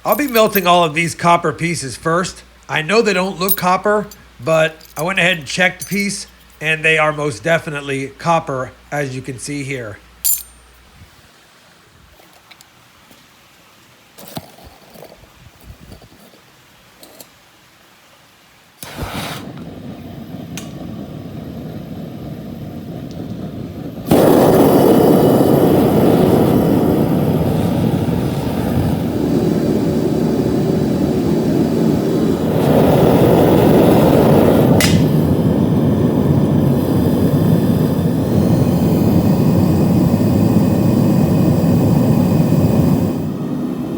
I'll be melting all of these copper pieces first. I know they don't look copper, but I went ahead and checked the piece, and they are most definitely copper, as you can see here.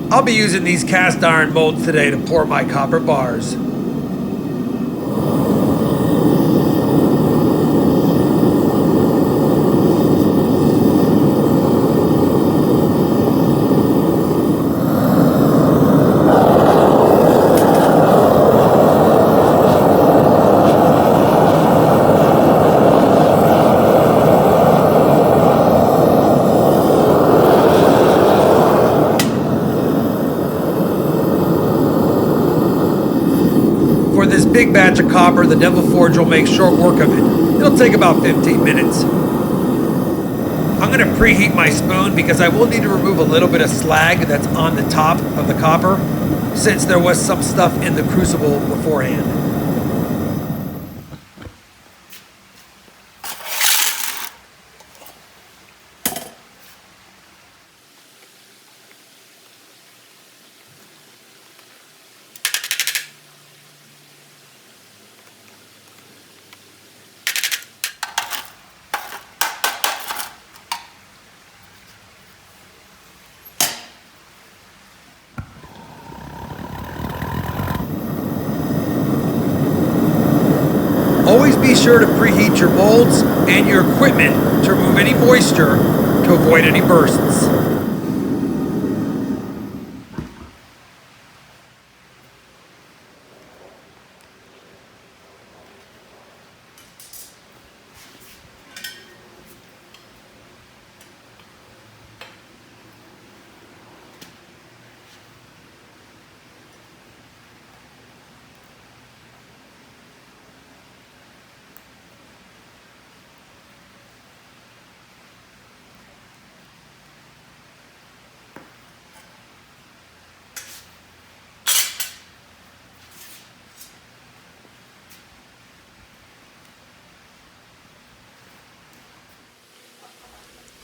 I'll be using these cast iron molds today to pour my copper bars. For this big batch of copper, the Devil Forge will make short work of it. It'll take about 15 minutes. I'm going to preheat my spoon because I will need to remove a little bit of slag that's on the top of the copper, since there was some stuff in the crucible beforehand. Always be sure to preheat your molds and your equipment to remove any moisture to avoid any bursts.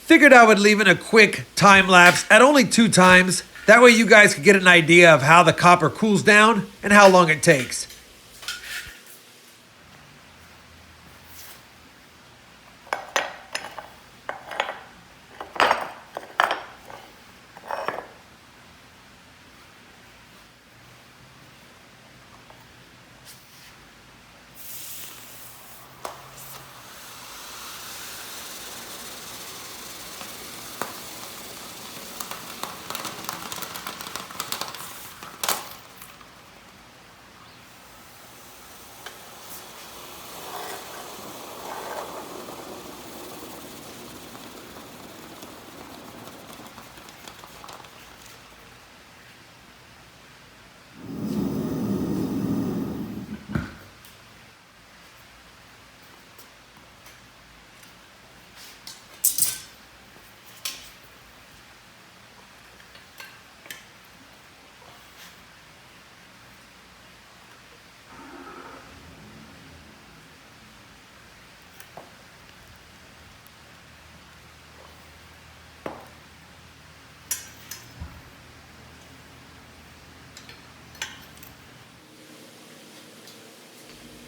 Figured I would leave in a quick time lapse at only 2 times. That way you guys could get an idea of how the copper cools down and how long it takes.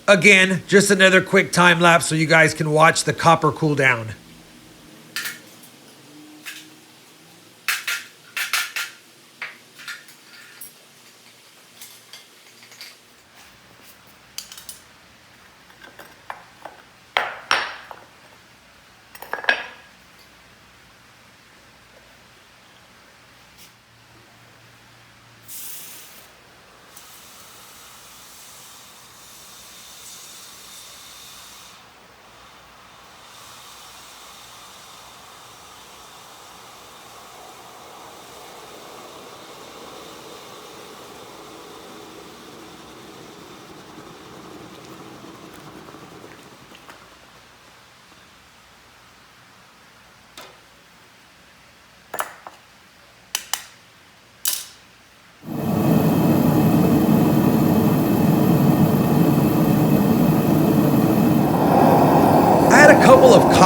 Again, just another quick time lapse so you guys can watch the copper cool down.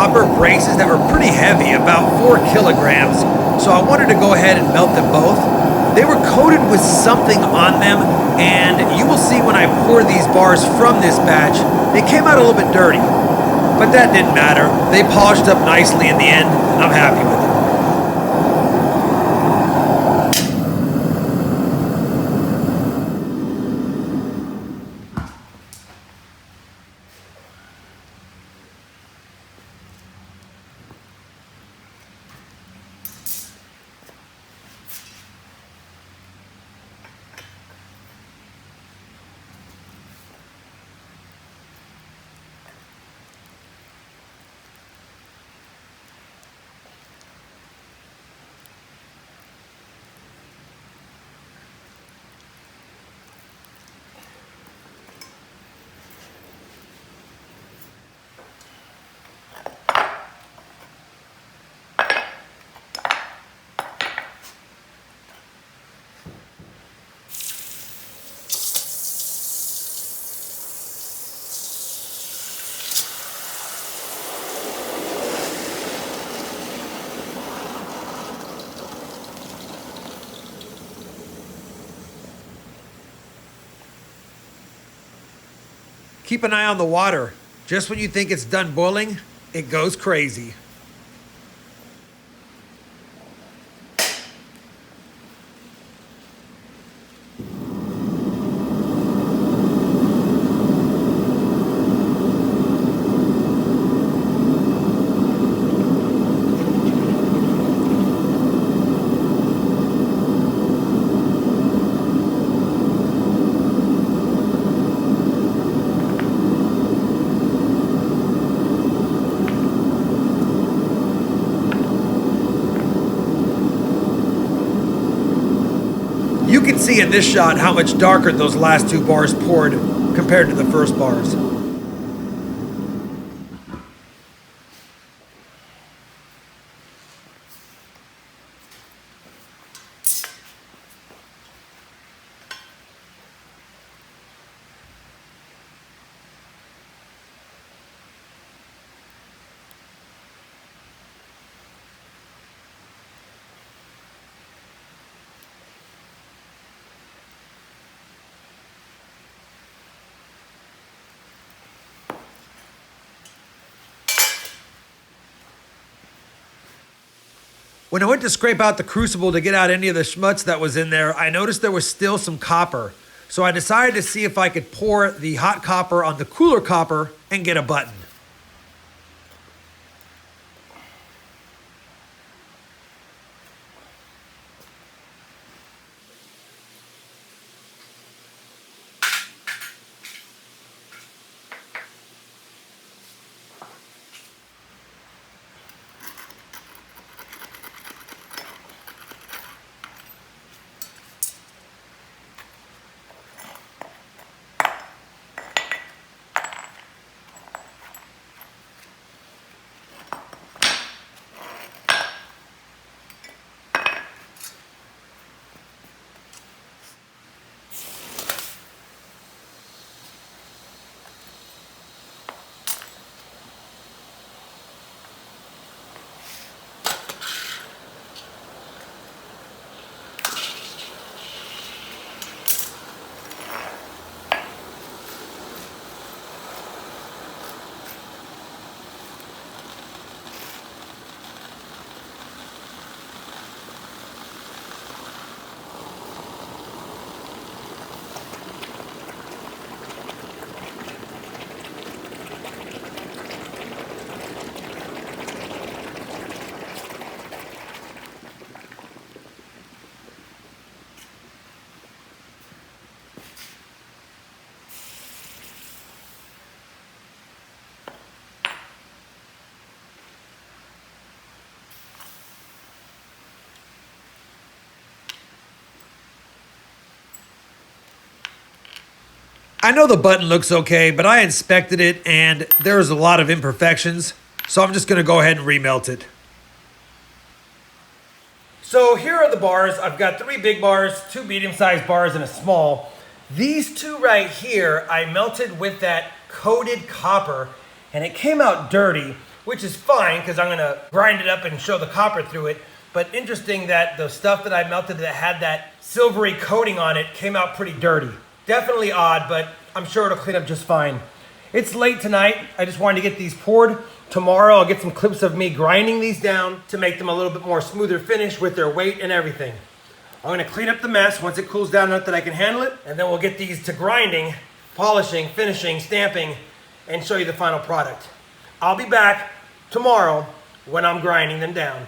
number of braces that were pretty heavy, about 4 kilograms, so I wanted to go ahead and melt them both. They were coated with something on them, and you will see when I pour these bars from this batch, they came out a little bit dirty. But that didn't matter. They polished up nicely in the end, and I'm happy with it. Keep an eye on the water. Just when you think it's done boiling, it goes crazy. You can see in this shot how much darker those last 2 bars poured compared to the first bars. When I went to scrape out the Crucible to get out any of the schmutz that was in there, I noticed there was still some copper. So I decided to see if I could pour the hot copper on the cooler copper and get a button. I know the button looks okay, but I inspected it and there's a lot of imperfections, so I'm just going to go ahead and remelt it. So here are the bars. I've got 3 big bars, 2 medium-sized bars, and a small. These 2 right here, I melted with that coated copper, and it came out dirty, which is fine because I'm gonna grind it up and show the copper through it. But interesting that the stuff that I melted that had that silvery coating on it came out pretty dirty. Definitely odd, but I'm sure it'll clean up just fine. It's late tonight. I just wanted to get these poured. Tomorrow I'll get some clips of me grinding these down to make them a little bit more smoother finish with their weight and everything. I'm gonna clean up the mess once it cools down enough that I can handle it, and then we'll get these to grinding, polishing, finishing, stamping, and show you the final product. I'll be back tomorrow when I'm grinding them down.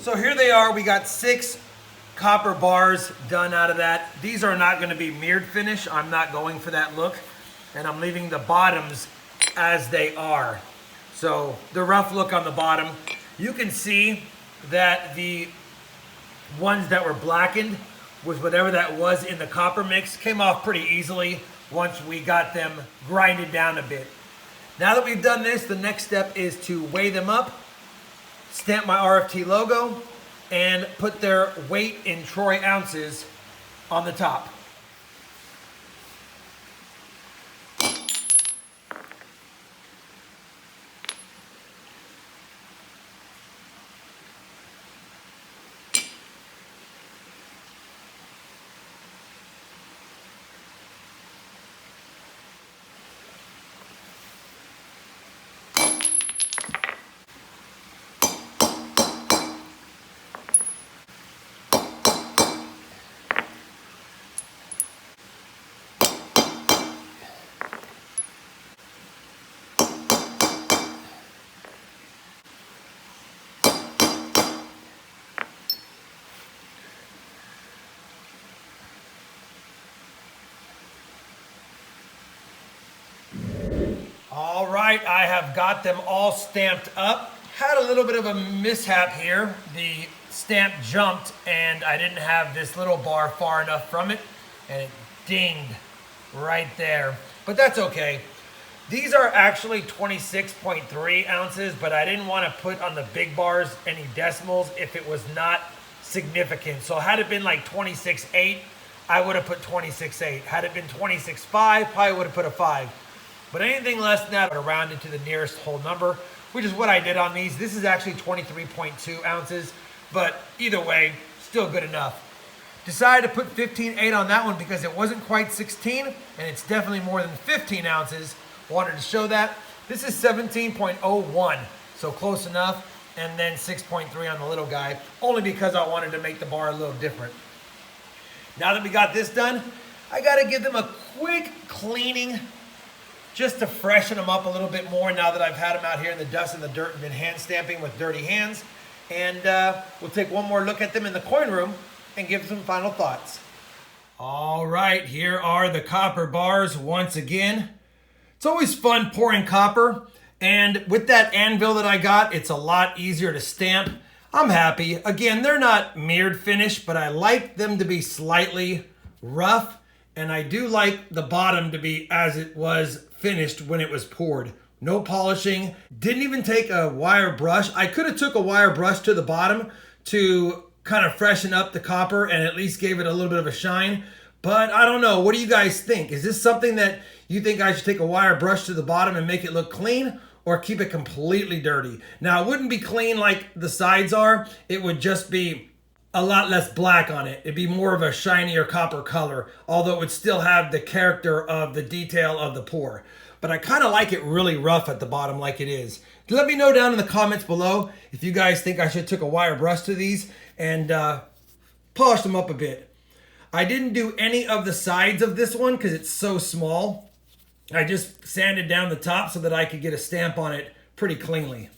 So here they are. We got 6 copper bars done out of that. These are not going to be mirrored finish. I'm not going for that look. And I'm leaving the bottoms as they are. So the rough look on the bottom. You can see that the ones that were blackened with whatever that was in the copper mix came off pretty easily once we got them grinded down a bit. Now that we've done this, the next step is to weigh them up, stamp my RFT logo, and put their weight in troy ounces on the top. All right, I have got them all stamped up. Had a little bit of a mishap here. The stamp jumped and I didn't have this little bar far enough from it and it dinged right there. But that's okay. These are actually 26.3 ounces, but I didn't want to put on the big bars any decimals if it was not significant. So had it been like 26.8, I would have put 26.8. Had it been 26.5, probably would have put a 5. But anything less than that, I would round it to the nearest whole number, which is what I did on these. This is actually 23.2 ounces, but either way, still good enough. Decided to put 15.8 on that one because it wasn't quite 16, and it's definitely more than 15 ounces. Wanted to show that. This is 17.01, so close enough, and then 6.3 on the little guy, only because I wanted to make the bar a little different. Now that we got this done, I gotta give them a quick cleaning just to freshen them up a little bit more now that I've had them out here in the dust and the dirt and been hand stamping with dirty hands. And we'll take one more look at them in the coin room and give some final thoughts. All right, here are the copper bars once again. It's always fun pouring copper, and with that anvil that I got, it's a lot easier to stamp. I'm happy. Again, they're not mirrored finish, but I like them to be slightly rough, and I do like the bottom to be as it was finished when it was poured. No polishing. Didn't even take a wire brush. I could have took a wire brush to the bottom to kind of freshen up the copper and at least gave it a little bit of a shine, But I don't know. What do you guys think? Is this something that you think I should take a wire brush to the bottom and make it look clean, or keep it completely dirty? Now, it wouldn't be clean like the sides are. It would just be a lot less black on it. It'd be more of a shinier copper color, although it would still have the character of the detail of the pour. But I kind of like it really rough at the bottom like it is. Let me know down in the comments below if you guys think I should take a wire brush to these and polish them up a bit. I didn't do any of the sides of this one because it's so small. I just sanded down the top so that I could get a stamp on it pretty cleanly.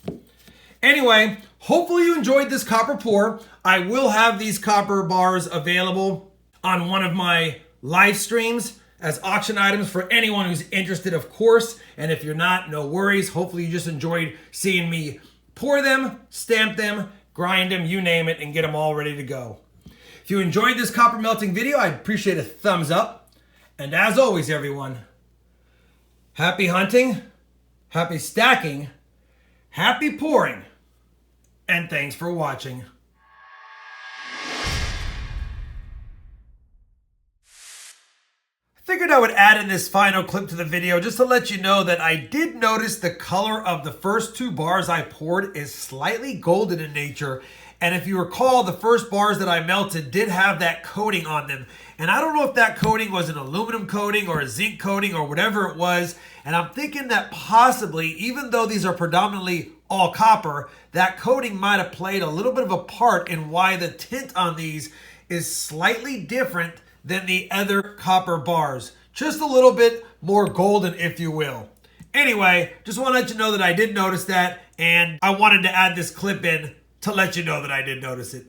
Anyway, hopefully you enjoyed this copper pour. I will have these copper bars available on one of my live streams as auction items for anyone who's interested, of course. And if you're not, no worries. Hopefully you just enjoyed seeing me pour them, stamp them, grind them, you name it, and get them all ready to go. If you enjoyed this copper melting video, I'd appreciate a thumbs up. And as always, everyone, happy hunting, happy stacking, happy pouring, and thanks for watching. Figured I would add in this final clip to the video just to let you know that I did notice the color of the first two bars I poured is slightly golden in nature. And if you recall, the first bars that I melted did have that coating on them. And I don't know if that coating was an aluminum coating or a zinc coating or whatever it was. And I'm thinking that possibly, even though these are predominantly all copper, that coating might have played a little bit of a part in why the tint on these is slightly different than the other copper bars. Just a little bit more golden, if you will. Anyway, just want to let you know that I did notice that, and I wanted to add this clip in to let you know that I did notice it.